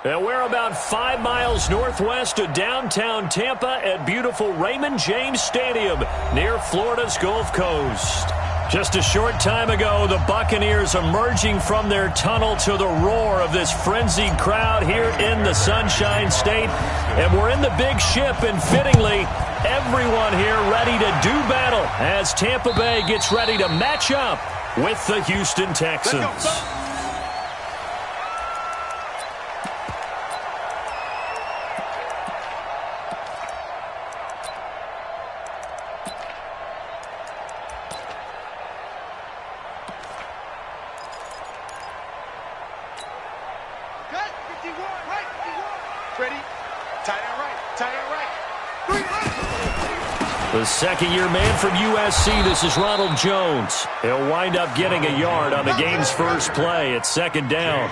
And we're about 5 miles northwest of downtown Tampa at beautiful Raymond James Stadium near Florida's Gulf Coast. Just a short time ago, the Buccaneers emerging from their tunnel to the roar of this frenzied crowd here in the Sunshine State. And we're in the big ship, and fittingly, everyone here ready to do battle as Tampa Bay gets ready to match up with the Houston Texans. The second-year man from USC, this is Ronald Jones. He'll wind up getting a yard on the game's first play at second down.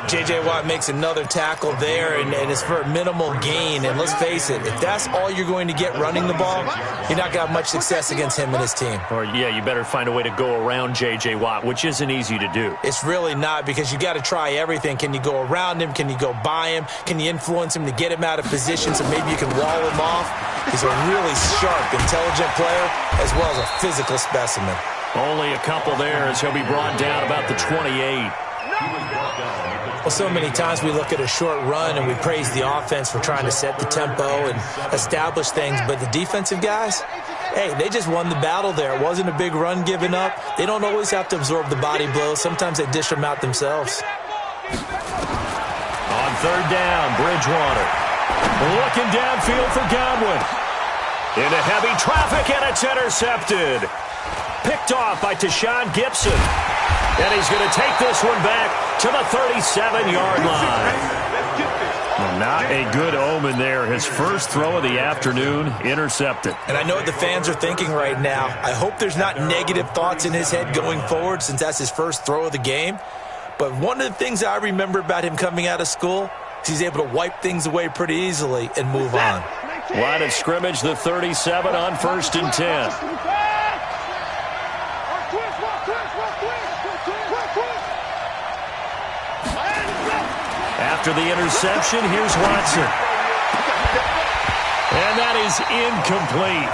J.J. Watt makes another tackle there, and it's for a minimal gain. And let's face it, if that's all you're going to get running the ball, you're not going to have much success against him and his team. Or, yeah, you better find a way to go around J.J. Watt, which isn't easy to do. It's really not, because you got to try everything. Can you go around him? Can you go by him? Can you influence him to get him out of position so maybe you can wall him off? He's a really sharp, intelligent player as well as a physical specimen. Only a couple there as he'll be brought down about the 28. Well, so many times we look at a short run and we praise the offense for trying to set the tempo and establish things, but the defensive guys, hey, they just won the battle there. It wasn't a big run given up. They don't always have to absorb the body blows. Sometimes they dish them out themselves. On third down, Bridgewater. Looking downfield for Godwin. Into heavy traffic, and it's intercepted. Picked off by Tashawn Gibson. And he's going to take this one back to the 37-yard line. Well, not a good omen there. His first throw of the afternoon, intercepted. And I know what the fans are thinking right now. I hope there's not negative thoughts in his head going forward since that's his first throw of the game. But one of the things I remember about him coming out of school is he's able to wipe things away pretty easily and move on. Line of scrimmage, the 37 on 1st and 10. After the interception, here's Watson. And that is incomplete.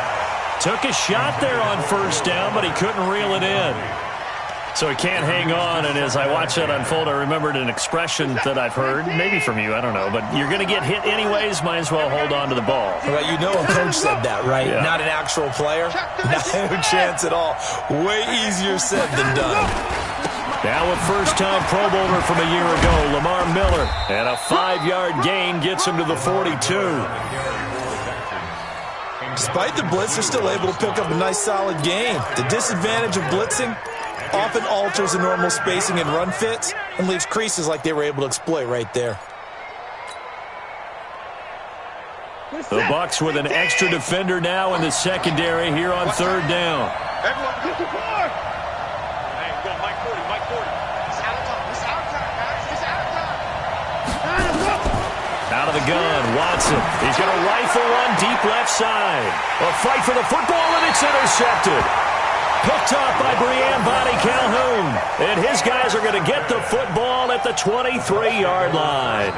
Took a shot there on first down, but he couldn't reel it in. So he can't hang on, and as I watch that unfold, I remembered an expression that I've heard, maybe from you, I don't know, but you're going to get hit anyways, might as well hold on to the ball. Well, you know a coach said that, right? Yeah. Not an actual player. No chance at all. Way easier said than done. Now a first-time Pro Bowler from a year ago, Lamar Miller, and a 5-yard gain gets him to the 42. Despite the blitz, they're still able to pick up a nice solid gain. The disadvantage of blitzing often alters the normal spacing and run fits and leaves creases like they were able to exploit right there. The Bucs with an extra defender now in the secondary here on third down. Everyone, get the board! Hey, go, Mike 40, Mike 40. It's out of time, guys. It's out of time. Out of the gun, Watson. He's going to rifle one deep left side. A fight for the football, and it's intercepted. Picked off by Brian Body Calhoun. And his guys are going to get the football at the 23-yard line.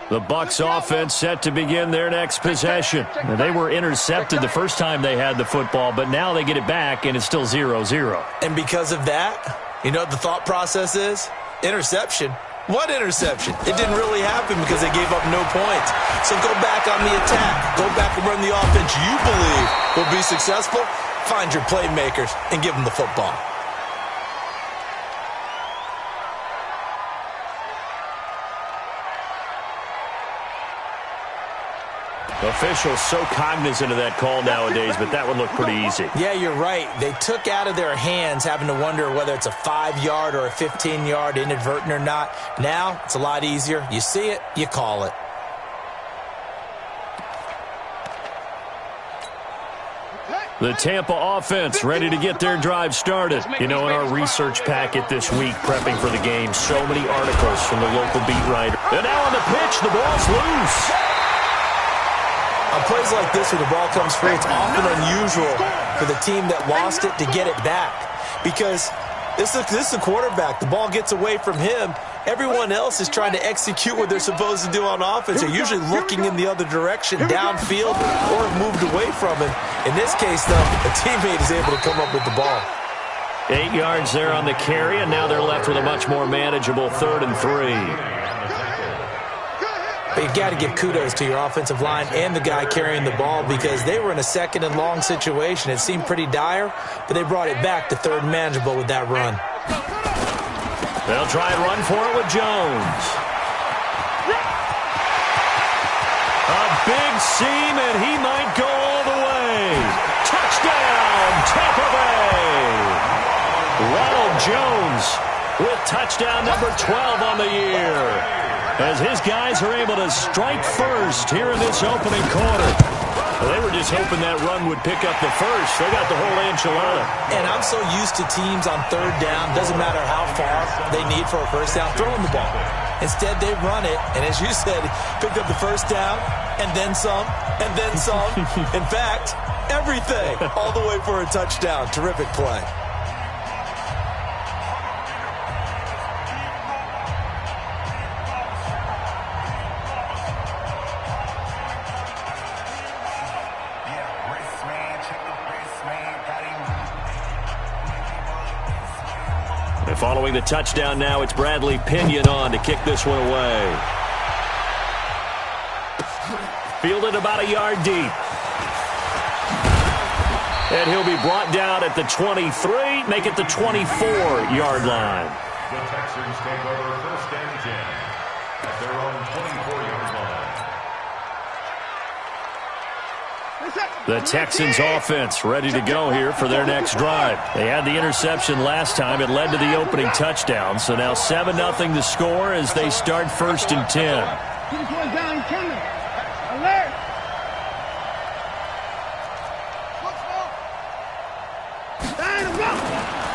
The Bucs offense set to begin their next possession. Now, they were intercepted the first time they had the football, but now they get it back, and it's still 0-0. And because of that, you know what the thought process is? Interception. What interception? It didn't really happen because they gave up no points. So go back on the attack. Go back and run the offense you believe will be successful. Find your playmakers and give them the football. Officials so cognizant of that call nowadays, but that would look pretty easy. Yeah, you're right. They took out of their hands having to wonder whether it's a 5-yard or a 15-yard, inadvertent or not. Now, it's a lot easier. You see it, you call it. The Tampa offense ready to get their drive started. You know, in our research packet this week, prepping for the game, so many articles from the local beat writer. And now on the pitch, the ball's loose. On plays like this where the ball comes free, it's often unusual for the team that lost it to get it back. Because this is the quarterback. The ball gets away from him. Everyone else is trying to execute what they're supposed to do on offense. They're usually looking in the other direction, downfield, or have moved away from him. In this case, though, a teammate is able to come up with the ball. 8 yards there on the carry, and now they're left with a much more manageable 3rd and 3. But you got to give kudos to your offensive line and the guy carrying the ball because they were in a 2nd and long situation. It seemed pretty dire, but they brought it back to 3rd and manageable with that run. They'll try and run for it with Jones. A big seam, and he might go all the way. Touchdown, Tampa Bay. Ronald Jones with touchdown number 12 on the year, as his guys are able to strike first here in this opening quarter. Well, they were just hoping that run would pick up the first. They got the whole enchilada. And I'm so used to teams on 3rd down, doesn't matter how far they need for a first down, throwing the ball. Instead, they run it, and as you said, picked up the first down, and then some, and then some. In fact, everything, all the way for a touchdown. Terrific play. Following the touchdown now, it's Bradley Pinion on to kick this one away. Fielded about a yard deep. And he'll be brought down at the 23, make it the 24-yard line. The Texans take over 1st and 10 at their own 24-yard line. The Texans offense ready to go here for their next drive. They had the interception last time. It led to the opening touchdown. So now 7-0 the score as they start 1st and 10.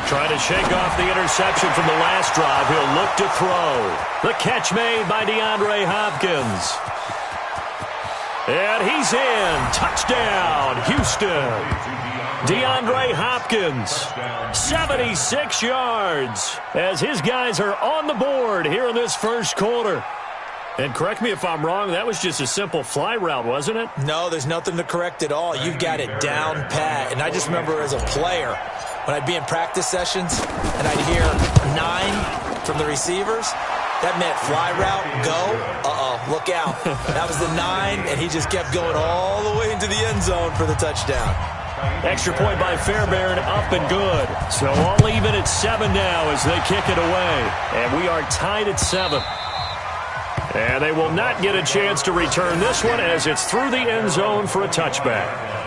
Trying to shake off the interception from the last drive. He'll look to throw. The catch made by DeAndre Hopkins. And he's in. Touchdown, Houston. DeAndre Hopkins, 76 yards, as his guys are on the board here in this first quarter. And correct me if I'm wrong, that was just a simple fly route, wasn't it? No, there's nothing to correct at all. You've got it down pat. And I just remember as a player, when I'd be in practice sessions and I'd hear 9 from the receivers, that meant fly route, go, look out. That was the 9, and he just kept going all the way into the end zone for the touchdown. Extra point by Fairbairn, up and good. So all even at 7 now as they kick it away. And we are tied at 7. And they will not get a chance to return this one as it's through the end zone for a touchback.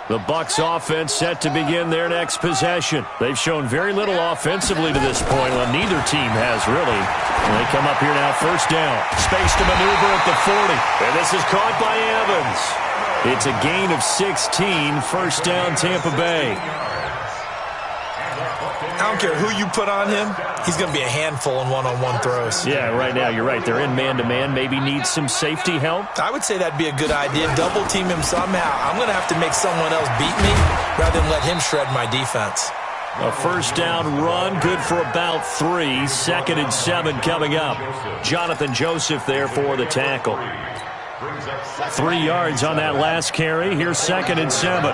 The Bucs offense set to begin their next possession. They've shown very little offensively to this point. Well, neither team has really. And they come up here now, 1st down. Space to maneuver at the 40. And this is caught by Evans. It's a gain of 16, 1st down Tampa Bay. I don't care who you put on him. He's going to be a handful in one-on-one throws. Yeah, right now, you're right. They're in man-to-man. Maybe need some safety help. I would say that'd be a good idea. Double team him somehow. I'm going to have to make someone else beat me rather than let him shred my defense. A 1st down run, good for about 3. 2nd and 7 coming up. Jonathan Joseph there for the tackle. 3 yards on that last carry. Here's 2nd and 7.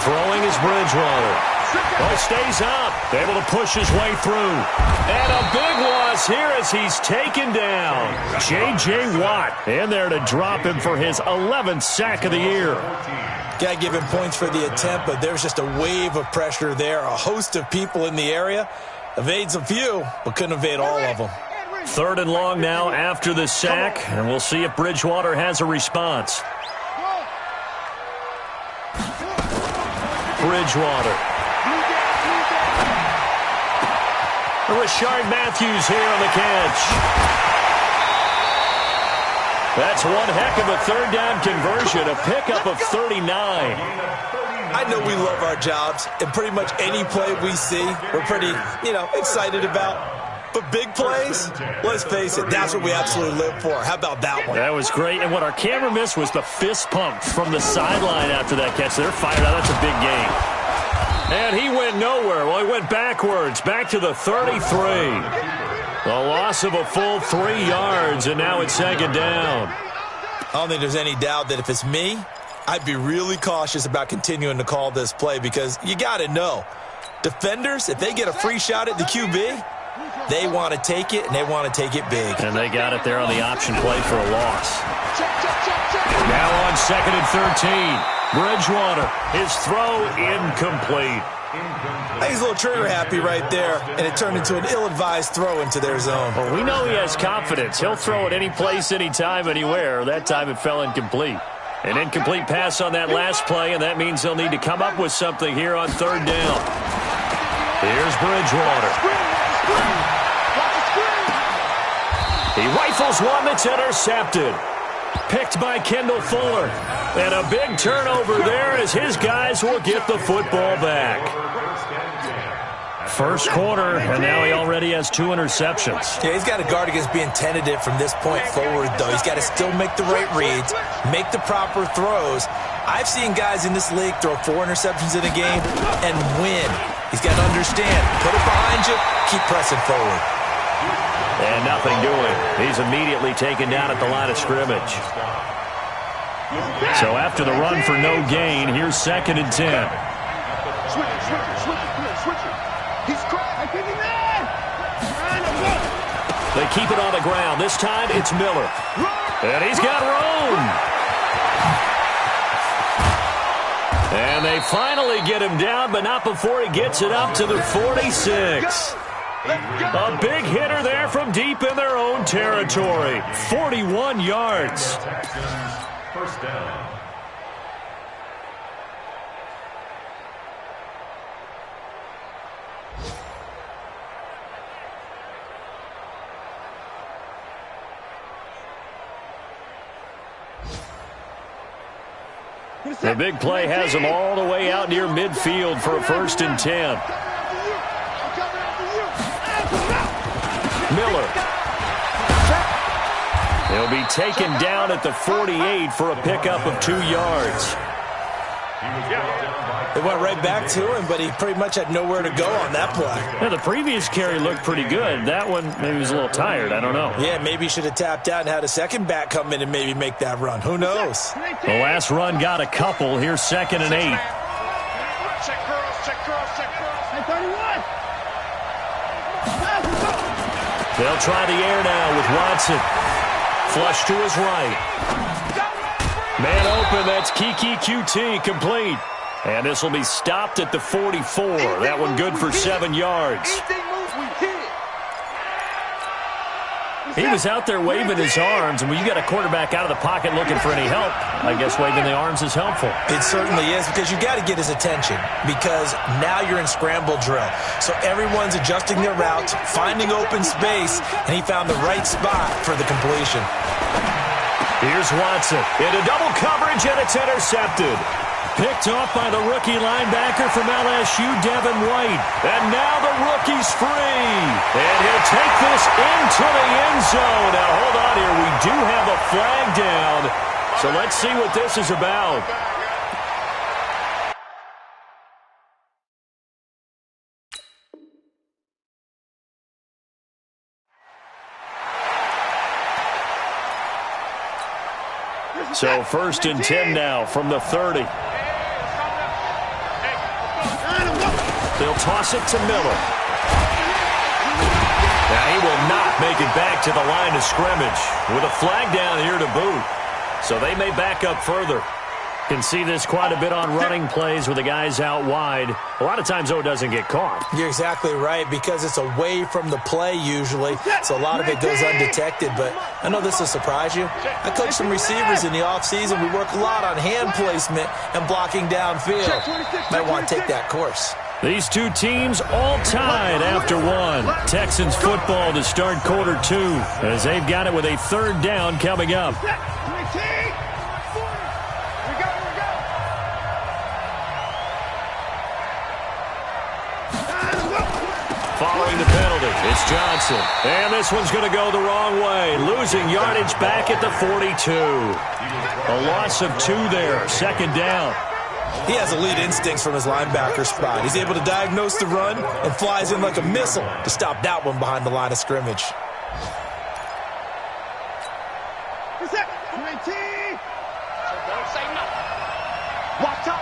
Throwing is Bridgewater. Well, stays up. Able to push his way through. And a big loss here as he's taken down. J.J. Watt in there to drop him for his 11th sack of the year. Got to give him points for the attempt, but there's just a wave of pressure there. A host of people in the area. Evades a few, but couldn't evade all of them. 3rd and long now after the sack, and we'll see if Bridgewater has a response. Bridgewater. Rashard Matthews here on the catch. That's one heck of a 3rd down conversion, a pickup of 39. I know we love our jobs, and pretty much any play we see, we're pretty, excited about. But big plays, let's face it, that's what we absolutely live for. How about that one? That was great, and what our camera missed was the fist pump from the sideline after that catch. They're fired out. That's a big game. And he went nowhere. Well, he went backwards, back to the 33. The loss of a full 3 yards, and now it's 2nd down. I don't think there's any doubt that if it's me, I'd be really cautious about continuing to call this play because you got to know, defenders, if they get a free shot at the QB, they want to take it, and they want to take it big. And they got it there on the option play for a loss. Now on 2nd and 13. Bridgewater, his throw incomplete. I think he's a little trigger happy right there, and it turned into an ill-advised throw into their zone. Well, we know he has confidence. He'll throw it any place, anytime, anywhere. That time it fell incomplete. An incomplete pass on that last play, and that means they'll need to come up with something here on 3rd down. Here's Bridgewater. He rifles one that's intercepted. Picked by Kendall Fuller. And a big turnover there as his guys will get the football back. 1st quarter, and now he already has 2 interceptions. Yeah, he's got to guard against being tentative from this point forward, though. He's got to still make the right reads, make the proper throws. I've seen guys in this league throw 4 interceptions in a game and win. He's got to understand, put it behind you, keep pressing forward. And nothing doing. He's immediately taken down at the line of scrimmage. So after the run for no gain, here's 2nd and 10. Switch it. He's crying. They keep it on the ground. This time it's Miller. And he's got room. And they finally get him down, but not before he gets it up to the 46. A big hitter there from deep in their own territory. 41 yards. 1st down. The big play has them all the way out near midfield for a 1st and 10. Miller. He'll be taken down at the 48 for a pickup of 2 yards. They went right back to him, but he pretty much had nowhere to go on that play. Yeah, the previous carry looked pretty good. That one, maybe he was a little tired. I don't know. Yeah, maybe he should have tapped out and had a second back come in and maybe make that run. Who knows? The last run got a couple. Here's 2nd and 8. Check girls. 31. They'll try the air now with Watson. Flush to his right. Man open, that's Kiki QT, complete. And this will be stopped at the 44. That one good for 7 yards. He was out there waving his arms, and when you got a quarterback out of the pocket looking for any help, I guess waving the arms is helpful. It certainly is, because you got to get his attention, because now you're in scramble drill. So everyone's adjusting their routes, finding open space, and he found the right spot for the completion. Here's Watson into double coverage, and it's intercepted. Picked off by the rookie linebacker from LSU, Devin White. And now the rookie's free. And he'll take this into the end zone. Now, hold on here. We do have a flag down. So let's see what this is about. So 1st and 10 now from the 30. They'll toss it to Miller. Now he will not make it back to the line of scrimmage with a flag down here to boot. So they may back up further. Can see this quite a bit on running plays with the guys out wide. A lot of times, though, it doesn't get caught. You're exactly right, because it's away from the play usually, so a lot of it goes undetected. But I know this will surprise you. I coach some receivers in the offseason. We work a lot on hand placement and blocking downfield. Might want to take that course. These two teams all tied after one. Texans football to start quarter 2 as they've got it with a third down coming up. Following the penalty, it's Johnson. And this one's going to go the wrong way. Losing yardage back at the 42. A loss of 2 there, second down. He has elite instincts from his linebacker spot. He's able to diagnose the run and flies in like a missile to stop that one behind the line of scrimmage. Don't say nothing. Watch out.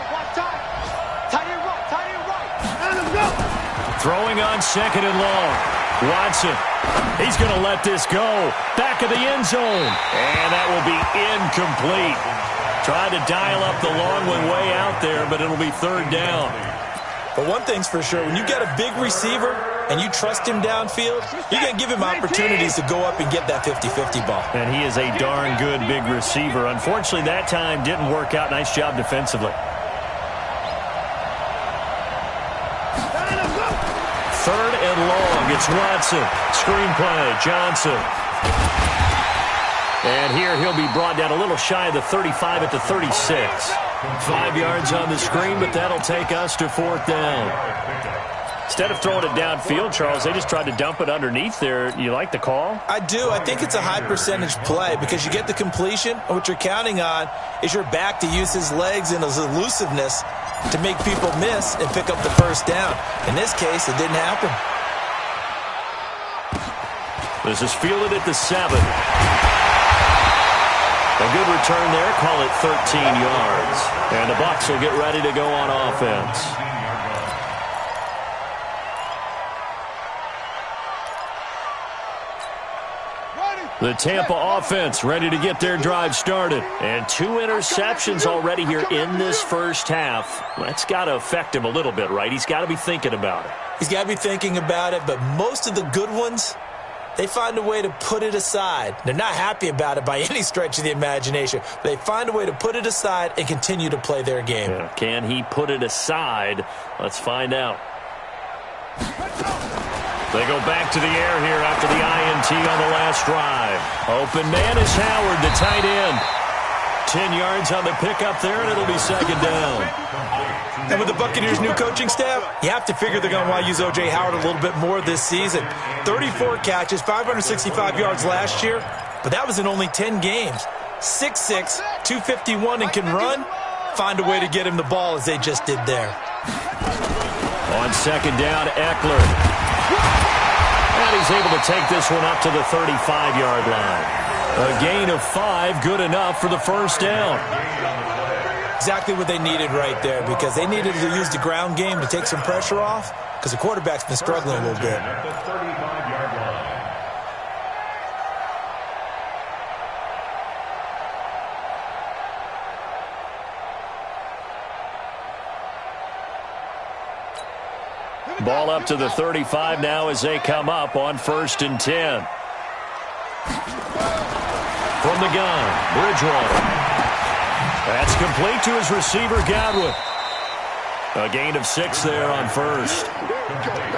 Tight end right. And let's go. Throwing on second and long. Watson. He's going to let this go. Back of the end zone. And that will be incomplete. Trying to dial up the long one way out there, but it'll be third down. But one thing's for sure, when you got a big receiver and you trust him downfield, you're going to give him opportunities to go up and get that 50-50 ball. And he is a darn good big receiver. Unfortunately, that time didn't work out. Nice job defensively. Third and long. It's Watson. Screenplay. Johnson. And here he'll be brought down a little shy of the 35 at the 36. 5 yards on the screen, but that'll take us to fourth down. Instead of throwing it downfield, Charles, they just tried to dump it underneath there. You like the call? I do. I think it's a high percentage play because you get the completion, and what you're counting on is your back to use his legs and his elusiveness to make people miss and pick up the first down. In this case, it didn't happen. This is fielded at the 7. A good return there, call it 13 yards. And the Bucs will get ready to go on offense. The Tampa offense ready to get their drive started. And 2 interceptions already here in this first half. That's got to affect him a little bit, right? He's got to be thinking about it. He's got to be thinking about it, but most of the good ones, they find a way to put it aside. They're not happy about it by any stretch of the imagination. They find a way to put it aside and continue to play their game. Yeah. Can he put it aside? Let's find out. They go back to the air here after the INT on the last drive. Open man is Howard, the tight end. 10 yards on the pickup there, and it'll be second down. And with the Buccaneers' new coaching staff, you have to figure they're going to want to use O.J. Howard a little bit more this season. 34 catches, 565 yards last year, but that was in only 10 games. 6'6", 251, and can run. Find a way to get him the ball as they just did there. On second down, Eckler. And he's able to take this one up to the 35-yard line. A gain of 5, good enough for the first down. Exactly what they needed right there, because they needed to use the ground game to take some pressure off, because the quarterback's been struggling a little bit. Ball up to the 35 now as they come up on 1st and 10. From the gun, Bridgewater. That's complete to his receiver, Godwin. A gain of 6 there on first.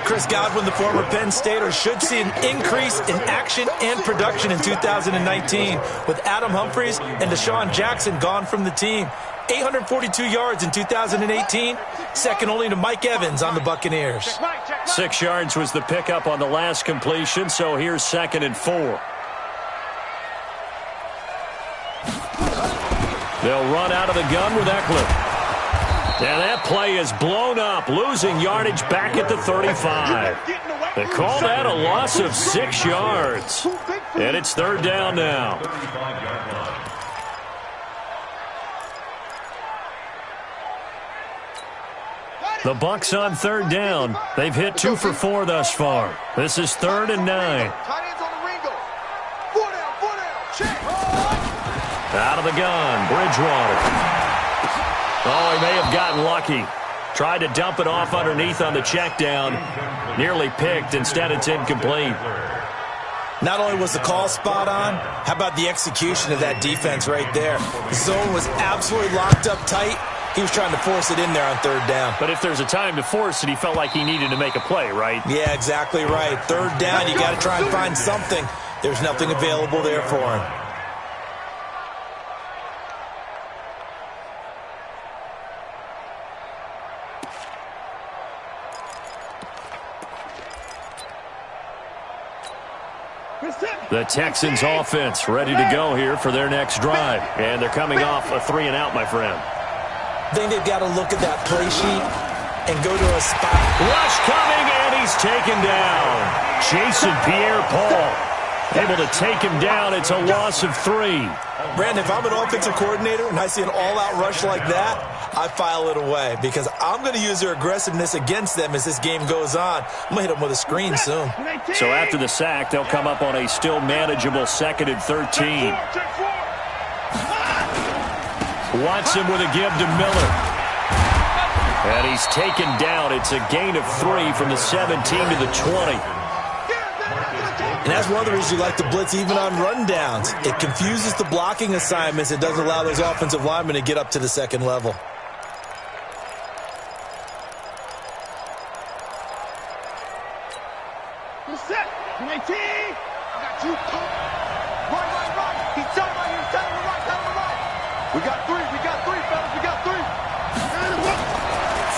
Chris Godwin, the former Penn Stater, should see an increase in action and production in 2019 with Adam Humphries and Deshaun Jackson gone from the team. 842 yards in 2018, second only to Mike Evans on the Buccaneers. 6 yards was the pickup on the last completion, so here's 2nd and 4. They'll run out of the gun with Eckler. And that play is blown up, losing yardage back at the 35. They call that a loss of 6 yards. And it's 3rd down now. The Bucs on third down. They've hit 2 for 4 thus far. This is 3rd and 9. Tight ends on the Ringo. 4 down, check. Out of the gun, Bridgewater. Oh, he may have gotten lucky. Tried to dump it off underneath on the check down. Nearly picked. Instead, it's incomplete. Not only was the call spot on, how about the execution of that defense right there? The zone was absolutely locked up tight. He was trying to force it in there on third down. But if there's a time to force it, he felt like he needed to make a play, right? Yeah, exactly right. Third down, you got to try and find something. There's nothing available there for him. The Texans offense ready to go here for their next drive. And they're coming off a 3-and-out, my friend. I think they've got to look at that play sheet and go to a spot. Rush coming, and he's taken down. Jason Pierre-Paul able to take him down. It's a loss of 3. Brandon, if I'm an offensive coordinator and I see an all-out rush like that, I file it away because I'm going to use their aggressiveness against them as this game goes on. I'm going to hit them with a screen soon. So after the sack, they'll come up on a still manageable 2nd and 13. Watson with a give to Miller. And he's taken down. It's a gain of 3 from the 17 to the 20. And that's one of the reasons you like to blitz even on rundowns. It confuses the blocking assignments. It doesn't allow those offensive linemen to get up to the second level. Set. 19. I got you. Right. He's telling right here. Telling him right. We got 3, fellas. We got 3.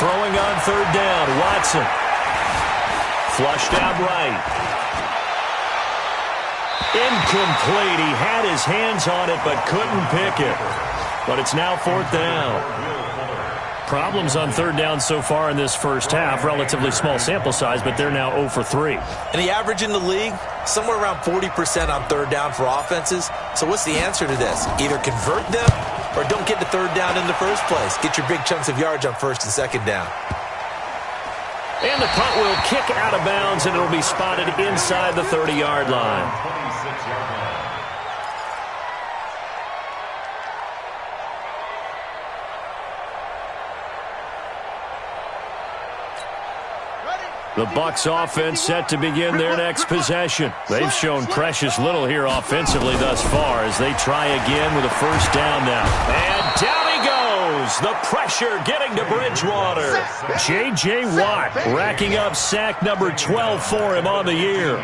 Throwing on third down, Watson. Flushed out right. Incomplete. He had his hands on it but couldn't pick it. But it's now 4th down. Problems on third down so far in this first half. Relatively small sample size, but they're now 0 for 3. And the average in the league, somewhere around 40% on third down for offenses. So what's the answer to this? Either convert them or don't get to third down in the first place. Get your big chunks of yards on 1st and 2nd down. And the punt will kick out of bounds, and it'll be spotted inside the 30-yard line. 26-yard line. The Bucs offense set to begin their next possession. They've shown precious little here offensively thus far as they try again with a 1st down now. And down he goes. The pressure getting to Bridgewater. J.J. Watt racking up sack number 12 for him on the year.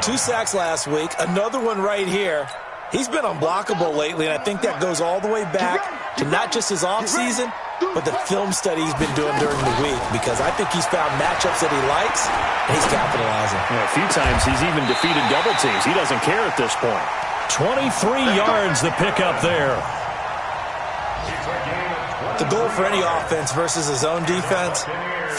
2 sacks last week. Another one right here. He's been unblockable lately, and I think that goes all the way back to not just his offseason, but the film study he's been doing during the week, because I think he's found matchups that he likes, and he's capitalizing. Yeah, a few times he's even defeated double teams. He doesn't care at this point. 23 yards the pickup there. The goal for any offense versus his own defense,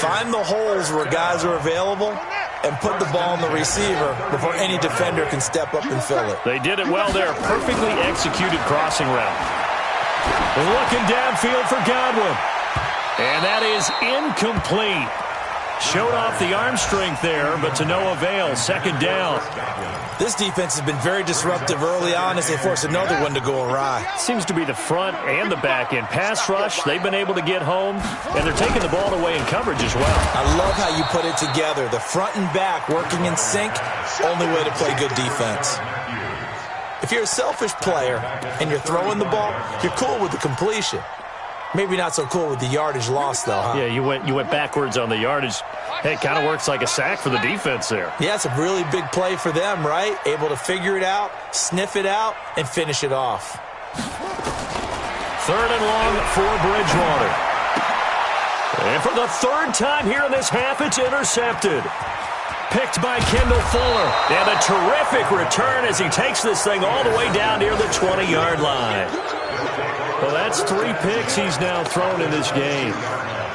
find the holes where guys are available and put the ball in the receiver before any defender can step up and fill it. They did it well there. Perfectly executed crossing route. Looking downfield for Godwin. And that is incomplete. Showed off the arm strength there, but to no avail. 2nd down. This defense has been very disruptive early on as they force another one to go awry. Seems to be the front and the back end. Pass rush, they've been able to get home, and they're taking the ball away in coverage as well. I love how you put it together. The front and back working in sync, only way to play good defense. If you're a selfish player and you're throwing the ball, you're cool with the completion. Maybe not so cool with the yardage loss, though, huh? Yeah, you went backwards on the yardage. Hey, it kind of works like a sack for the defense there. Yeah, it's a really big play for them, right? Able to figure it out, sniff it out, and finish it off. 3rd and long for Bridgewater. And for the 3rd time here in this half, it's intercepted. Picked by Kendall Fuller. And a terrific return as he takes this thing all the way down near the 20-yard line. Well, that's 3 picks he's now thrown in this game.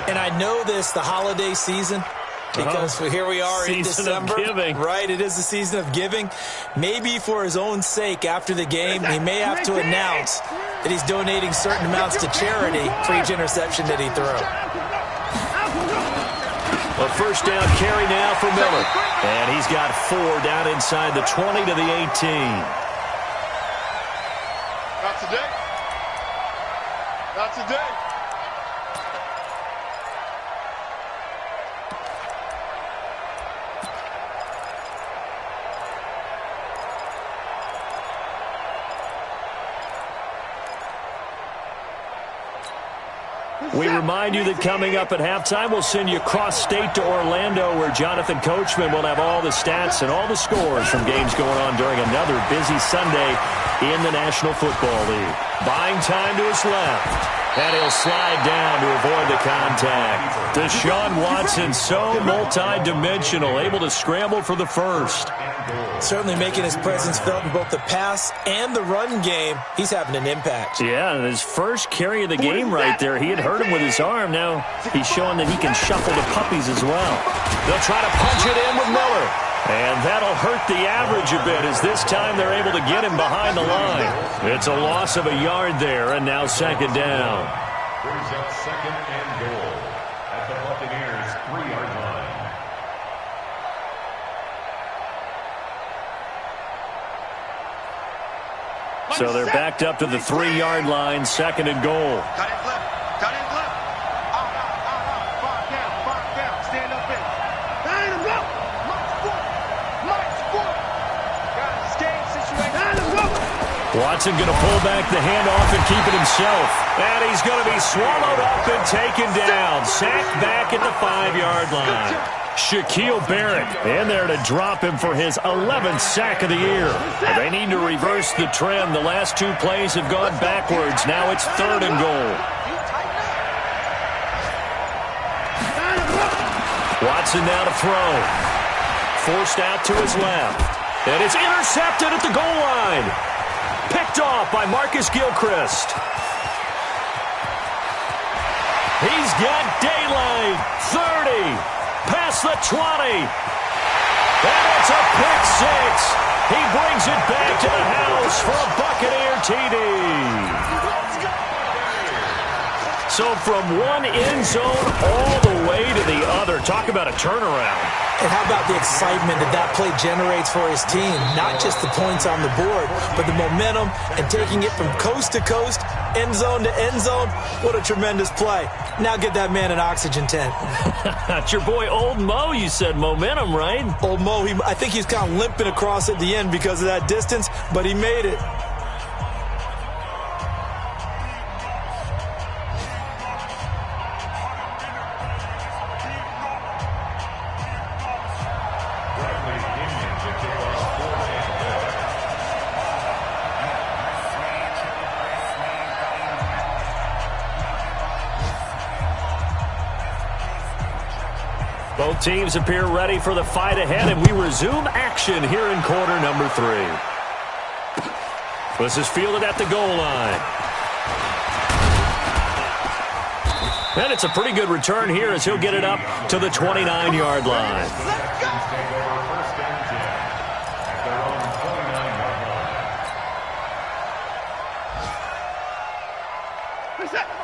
And I know this, the holiday season, because here we are in December. Season of giving. Right, it is the season of giving. Maybe for his own sake after the game, he may have to announce that he's donating certain amounts to charity for each interception that he threw. first down carry now for Miller. And he's got 4 down inside the 20 to the 18. Not today. Not today. We remind you that coming up at halftime, we'll send you cross-state to Orlando, where Jonathan Coachman will have all the stats and all the scores from games going on during another busy Sunday in the National Football League. Buying time to his left. And he'll slide down to avoid the contact. Deshaun Watson, so multi-dimensional, able to scramble for the first. Certainly making his presence felt in both the pass and the run game. He's having an impact. Yeah, and his first carry of the game right there, he had hurt him with his arm. Now he's showing that he can shuffle the puppies as well. They'll try to punch it in with Miller. And that'll hurt the average a bit, as this time they're able to get him behind the line. It's a loss of a yard there, and now second down. Brings up second and goal at the Buccaneers' 3-yard line. So they're backed up to the 3-yard line, second and goal. Cut it left. Cut it left. Out. 5 down. 5 down. Stand up in. Line him up. Mike's foot. Got an escape situation. Line him up. Watson going to pull back the handoff and keep it himself. And he's going to be swallowed up and taken down. Sacked back at the 5-yard line. Shaquille Barrett in there to drop him for his 11th sack of the year. They need to reverse the trend. The last 2 plays have gone backwards. Now it's third and goal. Watson now to throw. Forced out to his left. And it's intercepted at the goal line. Picked off by Marcus Gilchrist. He's got daylight. 30. Past the 20. And it's a pick 6. He brings it back to the house for a Buccaneer TD. So from one end zone all the way to the other. Talk about a turnaround. And how about the excitement that play generates for his team? Not just the points on the board, but the momentum and taking it from coast to coast, end zone to end zone. What a tremendous play. Now get that man an oxygen tent. That's your boy Old Mo, you said. Momentum, right? Old Mo, I think he's kind of limping across at the end because of that distance, but he made it. Both teams appear ready for the fight ahead, and we resume action here in quarter number 3. This is fielded at the goal line. And it's a pretty good return here as he'll get it up to the 29-yard line.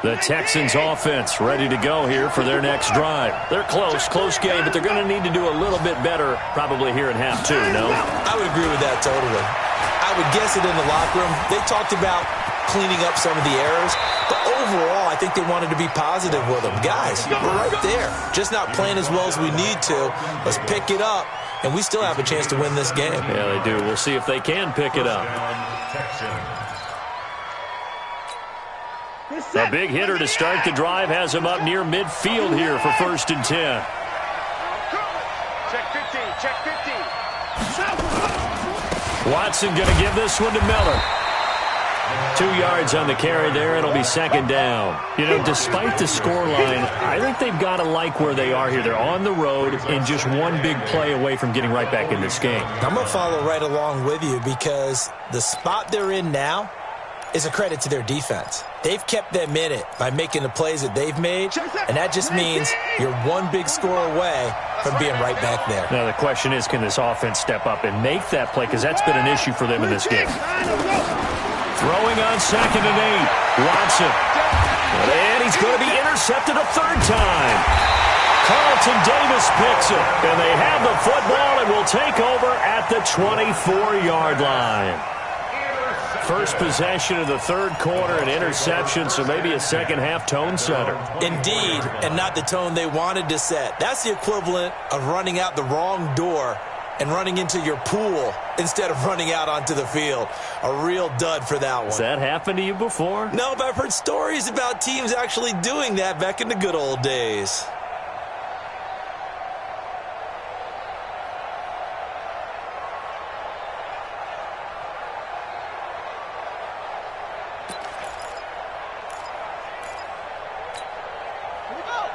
The Texans offense ready to go here for their next drive. They're close game, but they're going to need to do a little bit better probably here in half 2, no? I would agree with that totally. I would guess it in the locker room. They talked about cleaning up some of the errors, but overall I think they wanted to be positive with them. Guys, we're right there. Just not playing as well as we need to. Let's pick it up, and we still have a chance to win this game. Yeah, they do. We'll see if they can pick it up. A big hitter to start the drive has him up near midfield here for 1st and 10. Check 15. Check 15. Watson going to give this one to Miller. 2 yards on the carry there. It'll be second down. You know, despite the scoreline, I think they've got to like where they are here. They're on the road and just one big play away from getting right back in this game. I'm going to follow right along with you because the spot they're in now is a credit to their defense. They've kept them in it by making the plays that they've made, and that just means you're one big score away from being right back there. Now the question is, can this offense step up and make that play? Because that's been an issue for them in this game. Throwing on 2nd and 8. Watson. And he's going to be intercepted a 3rd time. Carlton Davis picks it, and they have the football and will take over at the 24-yard line. First possession of the third quarter, an interception, so maybe a second-half tone setter. Indeed, and not the tone they wanted to set. That's the equivalent of running out the wrong door and running into your pool instead of running out onto the field. A real dud for that one. Has that happened to you before? No, but I've heard stories about teams actually doing that back in the good old days.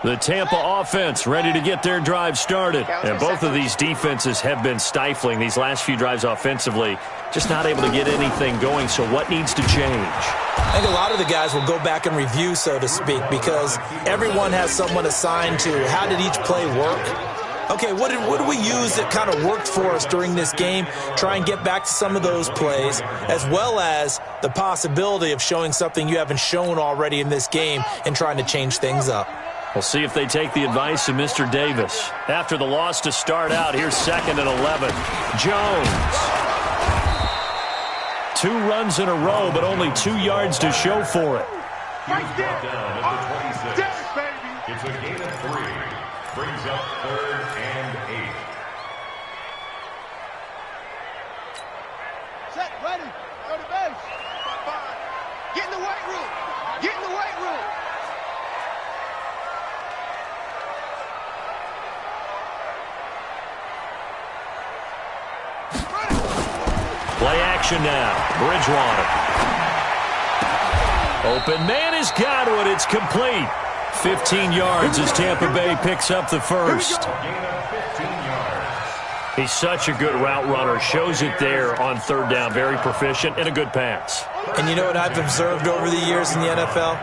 The Tampa offense ready to get their drive started. And both of these defenses have been stifling these last few drives offensively. Just not able to get anything going, so what needs to change? I think a lot of the guys will go back and review, so to speak, because everyone has someone assigned to how did each play work. Okay, what do we use that kind of worked for us during this game? Try and get back to some of those plays, as well as the possibility of showing something you haven't shown already in this game and trying to change things up. We'll see if they take the advice of Mr. Davis. After the loss to start out, here's 2nd and 11. Jones. 2 runs in a row, but only 2 yards to show for it. He's brought down at the 26. It's a gain of 3. Brings up 3rd and 8. Set, ready. Go to base. Get in the weight room. Get in the weight room. Play action now. Bridgewater. Open man has got it. It's complete. 15 yards as Tampa Bay picks up the first. Gain of 15 yards. He's such a good route runner. Shows it there on 3rd down. Very proficient and a good pass. And you know what I've observed over the years in the NFL?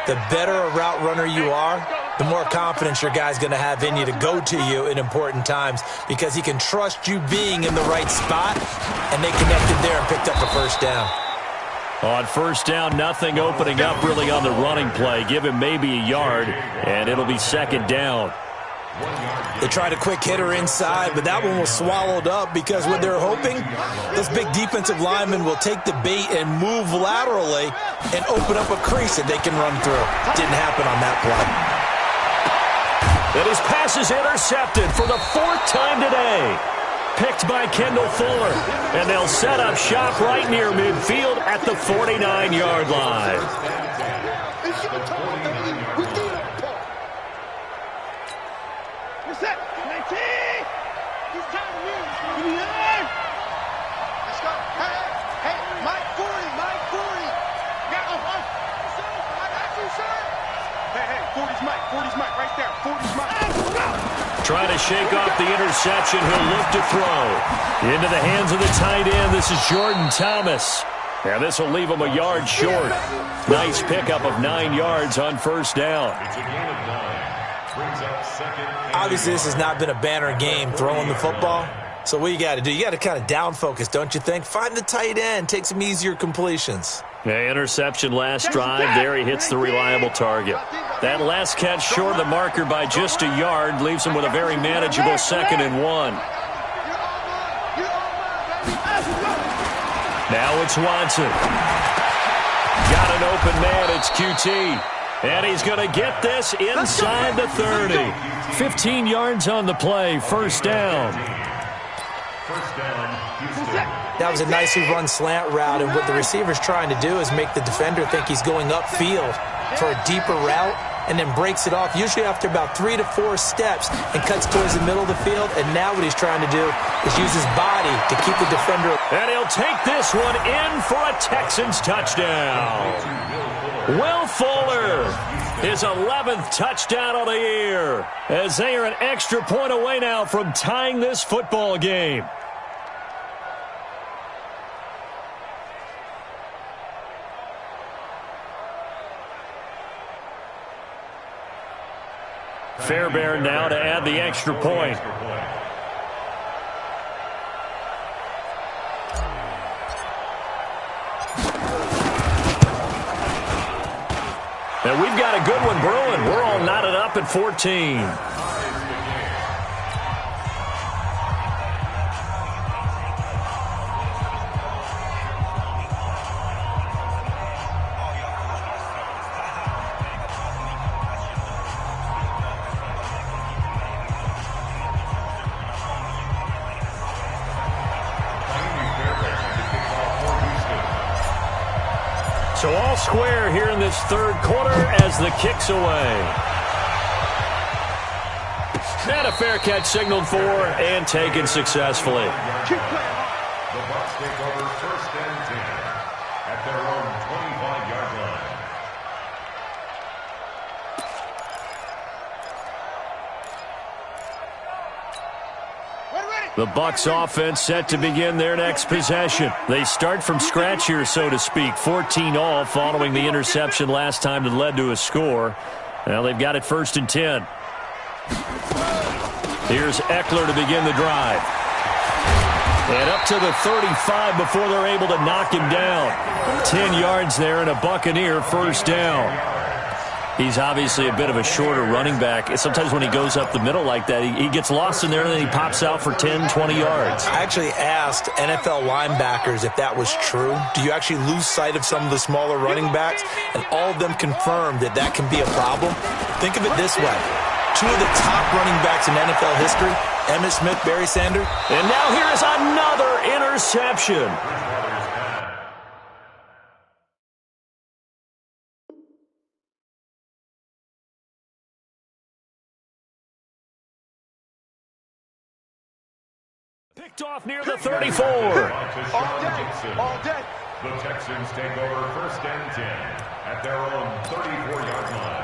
The better a route runner you are, the more confidence your guy's going to have in you to go to you in important times because he can trust you being in the right spot, and they connected there and picked up a first down. On 1st down, nothing opening up really on the running play. Give him maybe a yard, and it'll be 2nd down. They tried a quick hitter inside, but that one was swallowed up because what they're hoping, those big defensive linemen will take the bait and move laterally and open up a crease that they can run through. Didn't happen on that play. And his pass is intercepted for the 4th time today. Picked by Kendall Fuller. And they'll set up shop right near midfield at the 49-yard line. Trying to shake off the interception. He'll look to throw. Into the hands of the tight end. This is Jordan Thomas. And this will leave him a yard short. Nice pickup of 9 yards on 1st down. It's a gain of 9. Brings up 2nd. Obviously, this has not been a banner game throwing the football. So what you got to do, you got to kind of down focus, don't you think? Find the tight end. Take some easier completions. Yeah, interception last drive. There he hits the reliable target. That last catch short of the marker by just a yard leaves him with a very manageable 2nd and 1. Now it's Watson. Got an open man. It's QT. And he's going to get this inside the 30. 15 yards on the play. 1st down. First down, Houston. That was a nicely run slant route, and what the receiver's trying to do is make the defender think he's going upfield for a deeper route and then breaks it off, usually after about 3 to 4 steps, and cuts towards the middle of the field. And now what he's trying to do is use his body to keep the defender. And he'll take this one in for a Texans touchdown. Will Fuller, his 11th touchdown of the year, as they are an extra point away now from tying this football game. Fairbairn now to add the extra point. And we've got a good one brewing. We're all knotted up at 14. So all square here in this third quarter as the kick's away. And a fair catch signaled for and taken successfully. The Bucs take over first and 10 at their own 25-yard line. The Bucs offense set to begin their next possession. They start from scratch here, so to speak. 14-all following the interception last time that led to a score. Now they've got it first and 10. Here's Eckler to begin the drive. And up to the 35 before they're able to knock him down. 10 yards there and a Buccaneer first down. He's obviously a bit of a shorter running back. Sometimes when he goes up the middle like that, he gets lost in there and then he pops out for 10, 20 yards. I actually asked NFL linebackers if that was true. Do you actually lose sight of some of the smaller running backs? And all of them confirmed that that can be a problem. Think of it this way. Two of the top running backs in NFL history, Emmitt Smith, Barry Sanders. And now here is another interception. Picked off near the 34. All day. The Texans take over first and 10 at their own 34-yard line.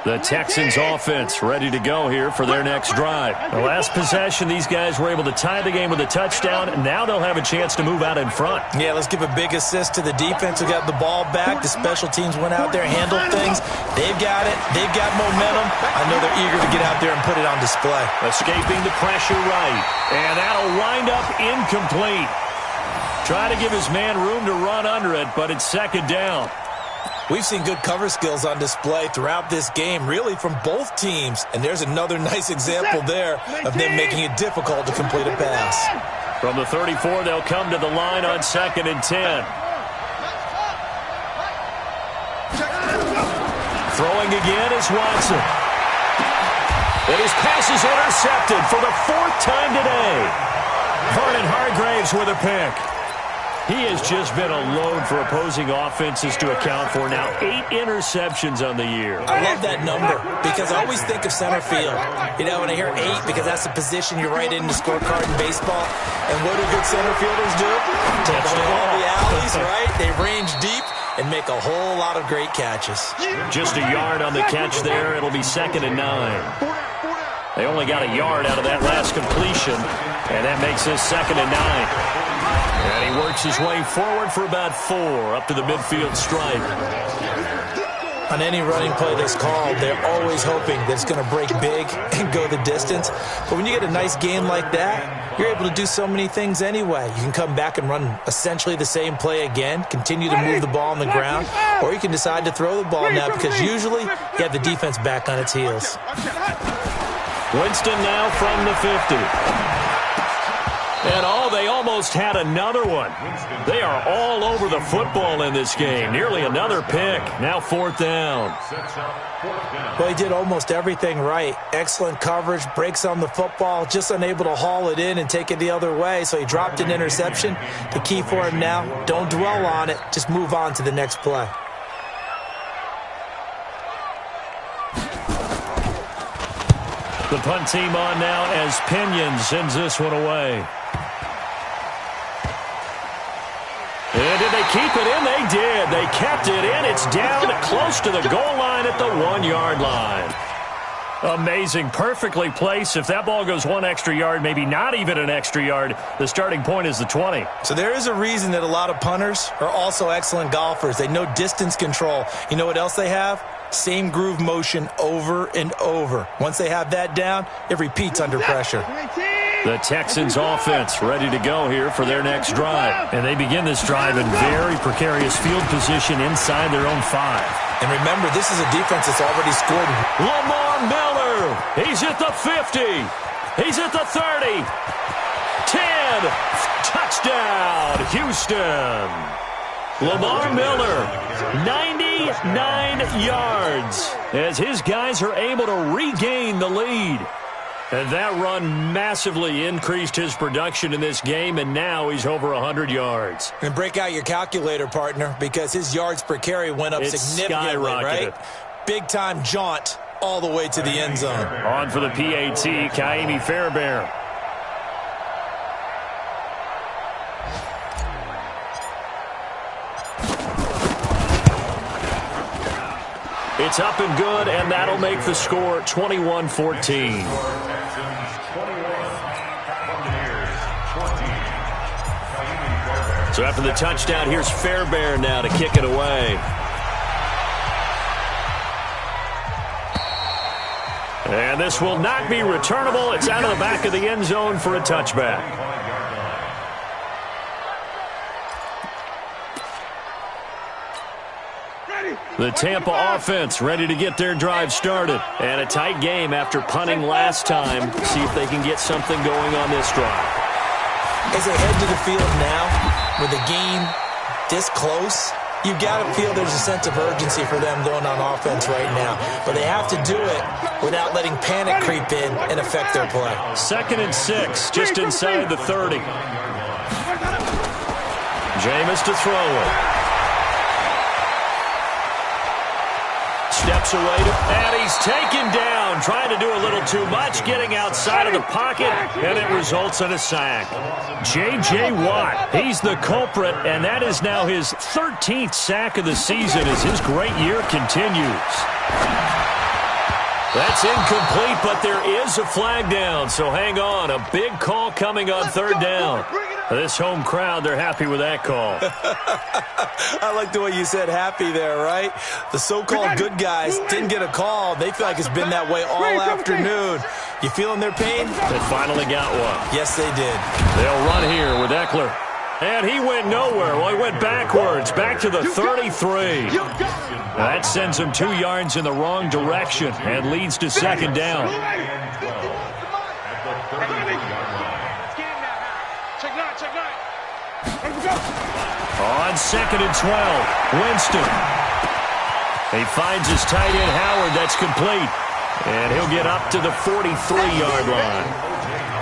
The Texans offense ready to go here for their next drive. The last possession, these guys were able to tie the game with a touchdown, and now they'll have a chance to move out in front. Yeah, let's give a big assist to the defense who got the ball back. The special teams went out there, handled things. They've got it. They've got momentum. I know they're eager to get out there and put it on display. Escaping the pressure right, and that'll wind up incomplete. Try to give his man room to run under it, but it's second down. We've seen good cover skills on display throughout this game, really from both teams. And there's another nice example there of them making it difficult to complete a pass. From the 34, they'll come to the line on second and 10. Throwing again is Watson. And his pass is intercepted for the fourth time today. Vernon Hargreaves with a pick. He has just been a load for opposing offenses to account for. Now 8 interceptions on the year. I love that number because I always think of center field. You know, when I hear 8, because that's the position you write in the scorecard in baseball. And what do good center fielders do? Take all the alleys, right? They range deep and make a whole lot of great catches. Just a yard on the catch there. It'll be second and 9. They only got a yard out of that last completion, and that makes this second and 9. And he works his way forward for about 4 up to the midfield stripe. On any running play that's called, they're always hoping that it's going to break big and go the distance. But when you get a nice game like that, you're able to do so many things anyway. You can come back and run essentially the same play again, continue to move the ball on the ground, or you can decide to throw the ball now because usually you have the defense back on its heels. Winston now from the 50. And they almost had another one. They are all over the football in this game. Nearly another pick. Now fourth down. Well, he did almost everything right. Excellent coverage, breaks on the football, just unable to haul it in and take it the other way. So he dropped an interception. The key for him now, don't dwell on it. Just move on to the next play. The punt team on now as Pinion sends this one away. And did they keep it in? They did. They kept it in. It's down close to the goal line at the 1-yard line. Amazing. Perfectly placed. If that ball goes 1 extra yard, maybe not even an extra yard, the starting point is the 20. So there is a reason that a lot of punters are also excellent golfers. They know distance control. You know what else they have? Same groove motion over and over. Once they have that down, it repeats under pressure. The Texans offense ready to go here for their next drive. And they begin this drive in very precarious field position inside their own 5. And remember, this is a defense that's already scored. Lamar Miller. He's at the 50. He's at the 30. 10. Touchdown, Houston. Lamar Miller, 99 yards as his guys are able to regain the lead. And that run massively increased his production in this game, and now he's over 100 yards. And break out your calculator, partner, because his yards per carry went up significantly, right? Big-time jaunt all the way to the end zone. On for the PAT, Kaimi Fairbairn. It's up and good, and that'll make the score 21-14. So after the touchdown, here's Fairbairn now to kick it away. And this will not be returnable. It's out of the back of the end zone for a touchback. The Tampa offense ready to get their drive started. And a tight game after punting last time. See if they can get something going on this drive. As they head to the field now, with the game this close, you've got to feel there's a sense of urgency for them going on offense right now. But they have to do it without letting panic creep in and affect their play. 2nd and 6, just inside the 30. Jameis to throw it. Steps away, and he's taken down, trying to do a little too much, getting outside of the pocket, and it results in a sack. J.J. Watt, he's the culprit, and that is now his 13th sack of the season as his great year continues. That's incomplete, but there is a flag down, so hang on. A big call coming on 3rd down. This home crowd, they're happy with that call. I like the way you said happy there, right? The so-called good guys didn't get a call. They feel like it's been that way all afternoon. You feeling their pain? They finally got one. Yes, they did. They'll run here with Eckler. And he went nowhere. Well, he went backwards, back to the 33. That sends him 2 yards in the wrong direction and leads to 2nd down. On 2nd and 12, Winston. He finds his tight end, Howard. That's complete. And he'll get up to the 43-yard line.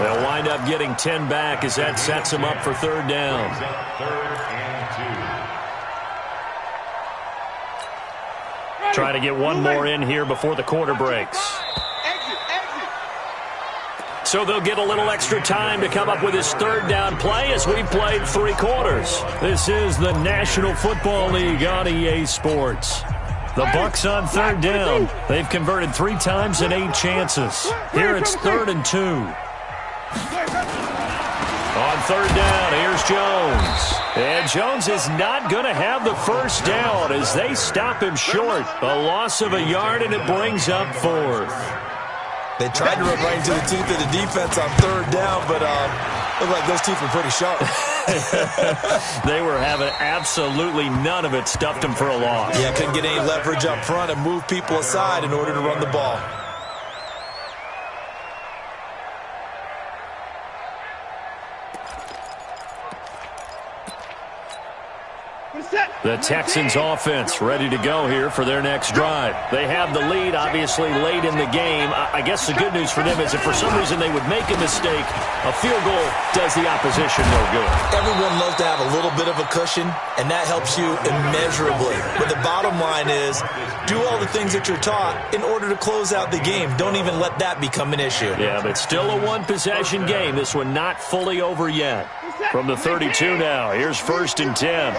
They'll wind up getting 10 back as that sets him up for 3rd down. Trying to get one more in here before the quarter breaks. So they'll get a little extra time to come up with his 3rd down play as we've played 3 quarters. This is the National Football League on EA Sports. The Bucs on 3rd down. They've converted 3 times in 8 chances. Here it's 3rd and 2. On 3rd down, here's Jones. And Jones is not going to have the 1st down as they stop him short. A loss of a yard, and it brings up 4th. They tried to run right into the teeth of the defense on 3rd down, but looked like those teeth were pretty sharp. They were having absolutely none of it. Stuffed them for a loss. Yeah, couldn't get any leverage up front and move people aside in order to run the ball. The Texans offense ready to go here for their next drive. They have the lead, obviously, late in the game. I guess the good news for them is if for some reason they would make a mistake, a field goal does the opposition no good. Everyone loves to have a little bit of a cushion, and that helps you immeasurably. But the bottom line is, do all the things that you're taught in order to close out the game. Don't even let that become an issue. Yeah, but still a one-possession game. This one not fully over yet. From the 32 now, here's 1st and 10.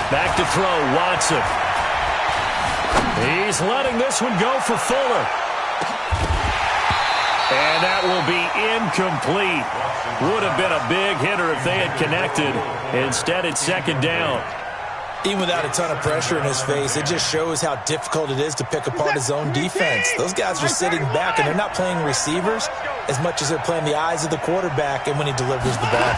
Back to throw, Watson. He's letting this one go for Fuller. And that will be incomplete. Would have been a big hitter if they had connected. Instead, it's 2nd down. Even without a ton of pressure in his face, it just shows how difficult it is to pick apart his own defense. Those guys are sitting back, and they're not playing receivers as much as they're playing the eyes of the quarterback and when he delivers the ball.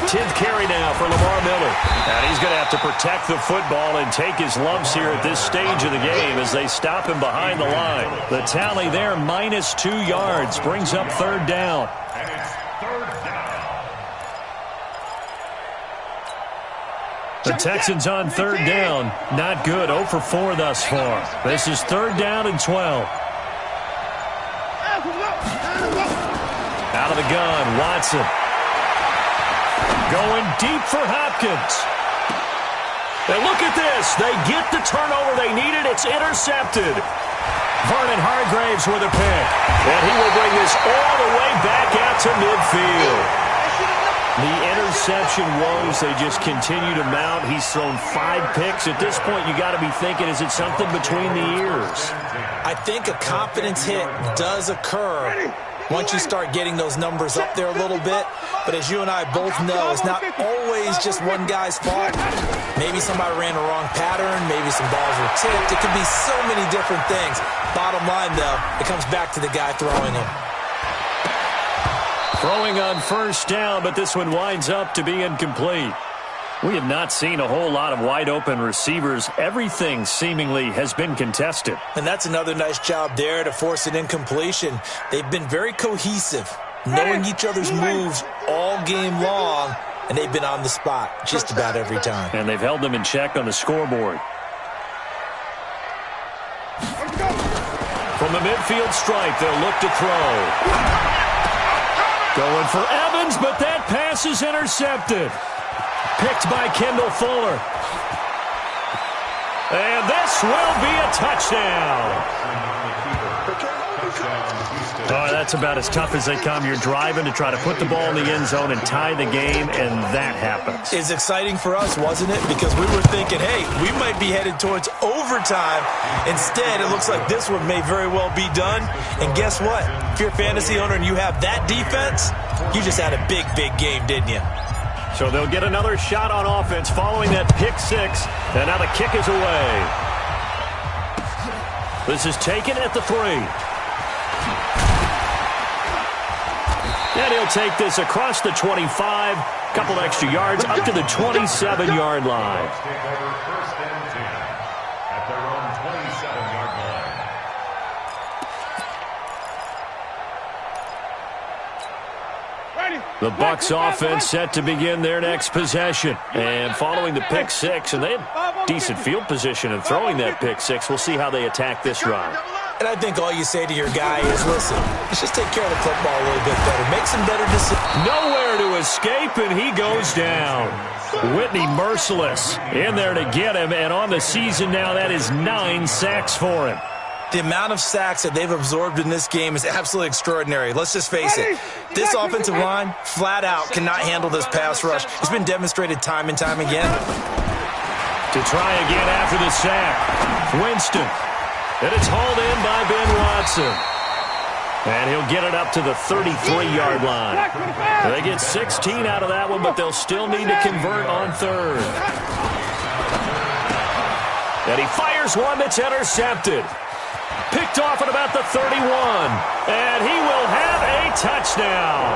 10th carry now for Lamar Miller. And he's going to have to protect the football and take his lumps here at this stage of the game as they stop him behind the line. The tally there, -2 yards, brings up 3rd down. And it's 3rd down. The Texans on third down. Not good. 0 for 4 thus far. This is third down and 12. Out of the gun, Watson. Going deep for Hopkins. And look at this. They get the turnover they needed. It's intercepted. Vernon Hargreaves with a pick. And he will bring this all the way back out to midfield. The interception woes, they just continue to mount. He's thrown 5 picks. At this point, you got to be thinking, is it something between the ears? I think a confidence hit does occur once you start getting those numbers up there a little bit. But as you and I both know, it's not always just one guy's fault. Maybe somebody ran the wrong pattern. Maybe some balls were tipped. It could be so many different things. Bottom line, though, it comes back to the guy throwing them. Throwing on first down, but this one winds up to be incomplete. We have not seen a whole lot of wide-open receivers. Everything seemingly has been contested. And that's another nice job there to force an incompletion. They've been very cohesive, knowing each other's moves all game long, and they've been on the spot just about every time. And they've held them in check on the scoreboard. From the midfield stripe, they'll look to throw. Going for Evans, but that pass is intercepted. Picked by Kendall Fuller. And this will be a touchdown. Oh, that's about as tough as they come. You're driving to try to put the ball in the end zone and tie the game, and that happens. It's exciting for us, wasn't it? Because we were thinking, hey, we might be headed towards overtime. Instead, it looks like this one may very well be done. And guess what? If you're a fantasy owner and you have that defense, you just had a big, big game, didn't you? So they'll get another shot on offense following that pick 6. And now the kick is away. This is taken at the 3. And he'll take this across the 25. Couple extra yards up to the 27-yard line. The Bucs offense set to begin their next possession. And following the pick 6, and they had decent field position in throwing that pick 6. We'll see how they attack this run. And I think all you say to your guy is, listen, let's just take care of the football a little bit better. Make some better decisions. Nowhere to escape, and he goes down. Whitney merciless in there to get him, and on the season now, that is 9 sacks for him. The amount of sacks that they've absorbed in this game is absolutely extraordinary. Let's just face it. This offensive line, flat out, cannot handle this pass rush. It's been demonstrated time and time again. To try again after the sack, Winston. And it's hauled in by Ben Watson. And he'll get it up to the 33-yard line. They get 16 out of that one, but they'll still need to convert on third. And he fires one that's intercepted. Picked off at about the 31. And he will have a touchdown.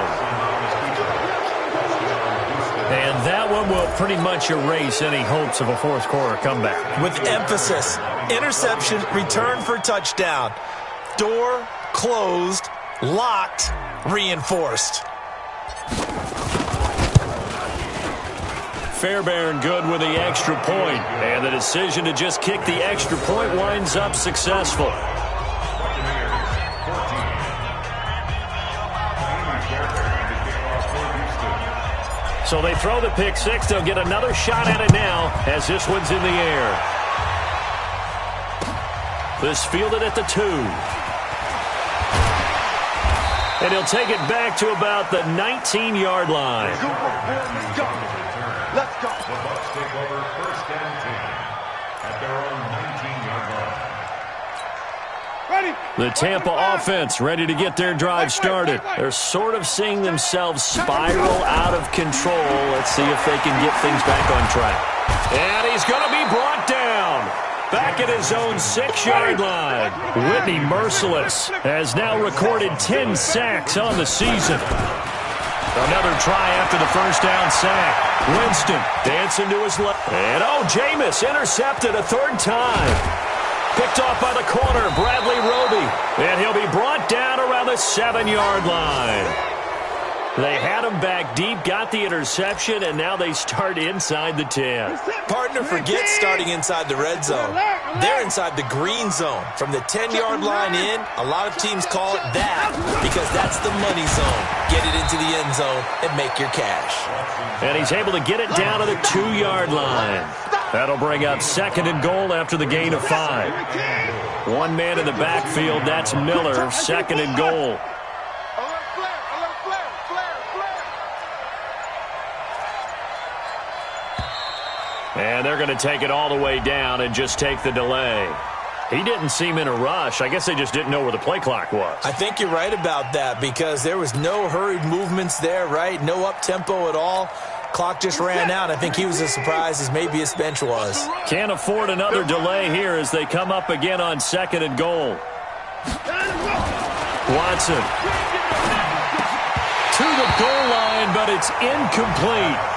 And that one will pretty much erase any hopes of a fourth-quarter comeback. With emphasis, interception, return for touchdown. Door closed, locked, reinforced. Fairbairn good with the extra point. And the decision to just kick the extra point winds up successful. So they throw the pick 6. They'll get another shot at it now as this one's in the air. This fielded at the 2. And he'll take it back to about the 19-yard line. Let's go. The Bucs take over first and 10 at their own 19-yard line. The Tampa offense ready to get their drive started. They're sort of seeing themselves spiral out of control. Let's see if they can get things back on track. And he's going to be brought down. Back at his own 6-yard line. Whitney merciless has now recorded 10 sacks on the season. Another try after the first down sack. Winston dancing to his left. And Jameis intercepted a 3rd time. Picked off by the corner, Bradley Roby. And he'll be brought down around the 7-yard line. They had him back deep, got the interception, and now they start inside the 10. Partner, forget starting inside the red zone. They're inside the green zone. From the 10-yard line in, a lot of teams call it that because that's the money zone. Get it into the end zone and make your cash. And he's able to get it down to the 2-yard line. That'll bring up 2nd and goal after the gain of 5. One man in the backfield, that's Miller, 2nd and goal. And they're going to take it all the way down and just take the delay. He didn't seem in a rush. I guess they just didn't know where the play clock was. I think you're right about that because there was no hurried movements there, right? No up-tempo at all. Clock just ran out. I think he was as surprised as maybe his bench was. Can't afford another delay here as they come up again on 2nd and goal. Watson to the goal line, but it's incomplete.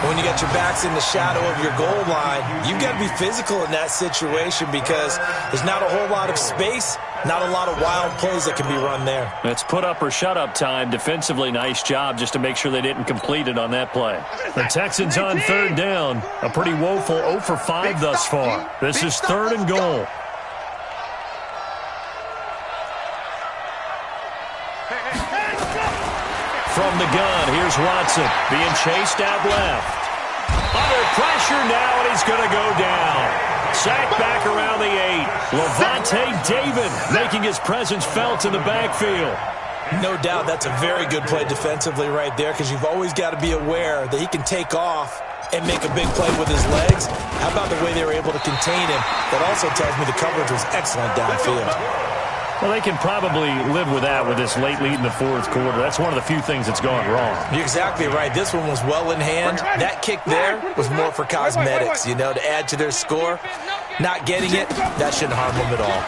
When you got your backs in the shadow of your goal line, you've got to be physical in that situation because there's not a whole lot of space, not a lot of wild plays that can be run there. It's put up or shut up time. Defensively, nice job just to make sure they didn't complete it on that play. The Texans on 3rd down. A pretty woeful 0 for 5 thus far. This is 3rd and goal. From the gun, here's Watson being chased out left. Under pressure now, and he's going to go down. Sacked back around the 8. Levante David making his presence felt in the backfield. No doubt that's a very good play defensively right there because you've always got to be aware that he can take off and make a big play with his legs. How about the way they were able to contain him? That also tells me the coverage was excellent downfield. Well, they can probably live with that with this late lead in the 4th quarter. That's one of the few things that's gone wrong. You're exactly right. This one was well in hand. That kick there was more for cosmetics, you know, to add to their score. Not getting it, that shouldn't harm them at all.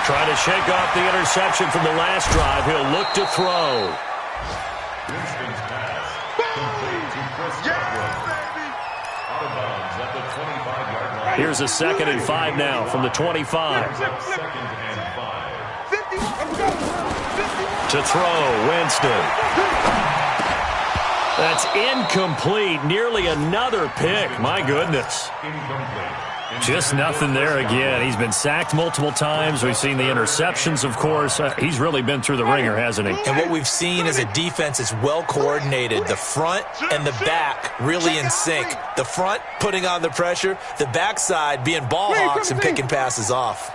Trying to shake off the interception from the last drive. He'll look to throw. Winston's pass complete to Chris Godwin. Out of bounds at the 25-yard line. Here's a 2nd and 5 now from the 25. 2nd and 5. To throw, Winston. That's incomplete. Nearly another pick. My goodness. Just nothing there again. He's been sacked multiple times. We've seen the interceptions, of course. He's really been through the ringer, hasn't he? And what we've seen is a defense that's well coordinated. The front and the back really in sync. The front putting on the pressure. The backside being ball hawks and picking passes off.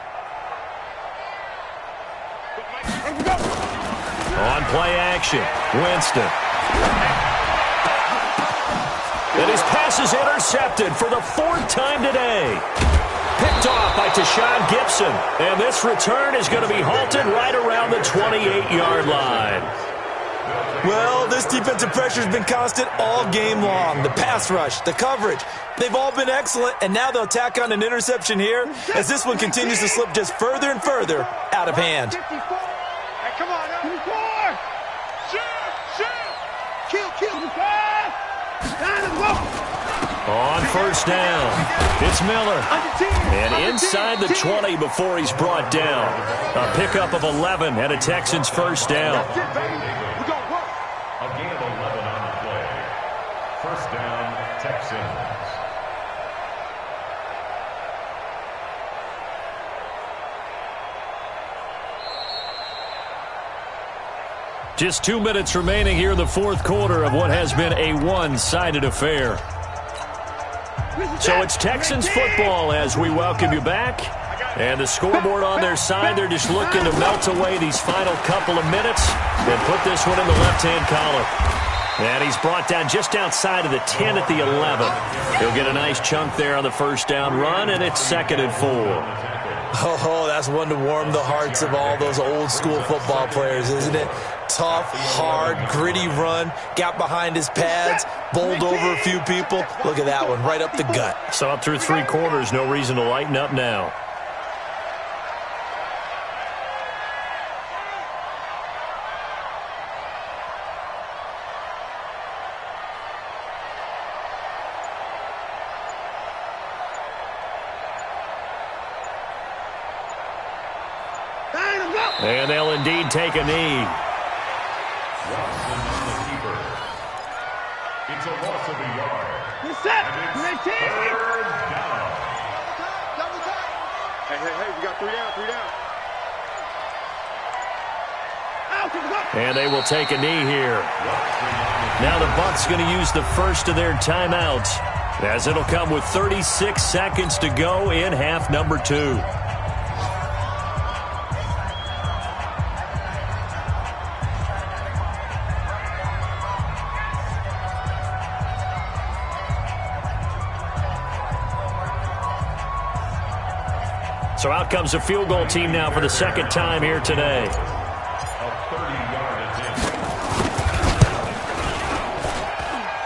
On play action, Winston. And his pass is intercepted for the 4th time today. Picked off by Tashawn Gibson. And this return is going to be halted right around the 28-yard line. Well, this defensive pressure has been constant all game long. The pass rush, the coverage, they've all been excellent. And now they'll tack on an interception here as this one continues to slip just further and further out of hand. Come on, On 1st down, it's Miller. And inside the 20 before he's brought down. A pickup of 11 and a Texans 1st down. A gain of 11 on the play. 1st down, Texans. Just 2 minutes remaining here in the 4th quarter of what has been a one-sided affair. So it's Texans football as we welcome you back. And the scoreboard on their side, they're just looking to melt away these final couple of minutes and put this one in the left-hand column. And he's brought down just outside of the 10 at the 11. He'll get a nice chunk there on the 1st down run, and it's 2nd and 4. Oh, that's one to warm the hearts of all those old-school football players, isn't it? Tough, hard, gritty run, got behind his pads, bowled over a few people. Look at that one, right up the gut. So up through 3 quarters, no reason to lighten up now. And they'll indeed take a knee. It's a loss of a yard. Get set. And it's third down. Hey, we got 3 down, 3 down. And they will take a knee here. Now the Bucs going to use the first of their timeouts, as it'll come with 36 seconds to go in half number 2. So out comes a field goal team now for the second time here today.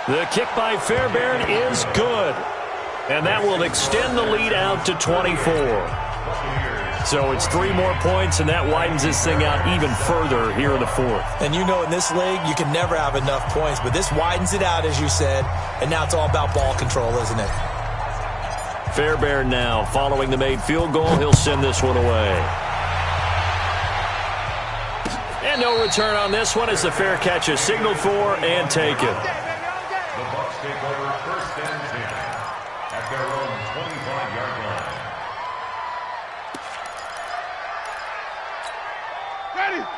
The kick by Fairbairn is good. And that will extend the lead out to 24. So it's 3 more points, and that widens this thing out even further here in the fourth. And you know in this league, you can never have enough points. But this widens it out, as you said. And now it's all about ball control, isn't it? Fairbairn now following the made field goal. He'll send this one away. And no return on this one as the fair catch is signaled for and taken. The Bucs take over first and 10 at their own 25-yard line.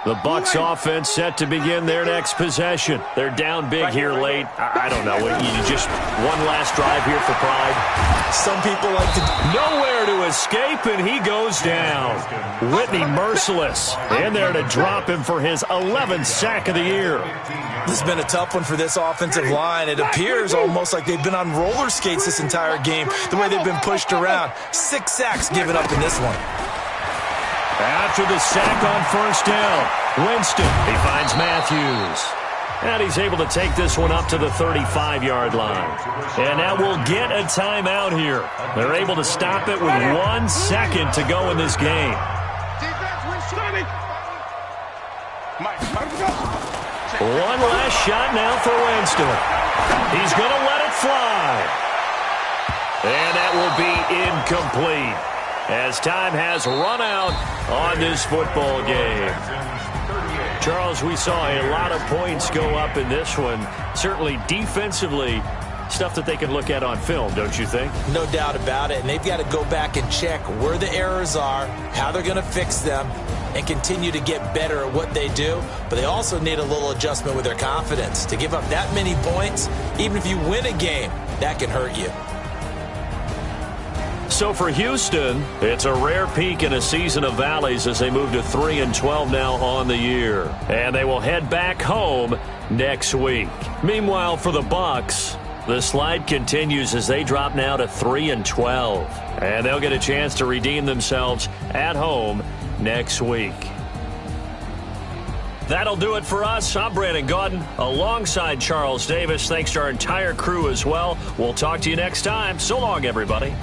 The Bucs offense set to begin their next possession. They're down big here late. I don't know. You just one last drive here for pride. Some people like to... Nowhere to escape, and he goes down. Whitney merciless. In there to drop him for his 11th sack of the year. This has been a tough one for this offensive line. It appears almost like they've been on roller skates this entire game, the way they've been pushed around. 6 sacks given up in this one. After the sack on first down, Winston, he finds Matthews. And he's able to take this one up to the 35-yard line. And now we'll get a timeout here. They're able to stop it with 1 second to go in this game. One last shot now for Winston. He's going to let it fly. And that will be incomplete, as time has run out on this football game. Charles, we saw a lot of points go up in this one. Certainly defensively, stuff that they can look at on film, don't you think? No doubt about it. And they've got to go back and check where the errors are, how they're going to fix them, and continue to get better at what they do. But they also need a little adjustment with their confidence. To give up that many points, even if you win a game, that can hurt you. So for Houston, it's a rare peak in a season of valleys as they move to 3-12 now on the year. And they will head back home next week. Meanwhile, for the Bucs, the slide continues as they drop now to 3-12. And they'll get a chance to redeem themselves at home next week. That'll do it for us. I'm Brandon Gaudin alongside Charles Davis. Thanks to our entire crew as well. We'll talk to you next time. So long, everybody.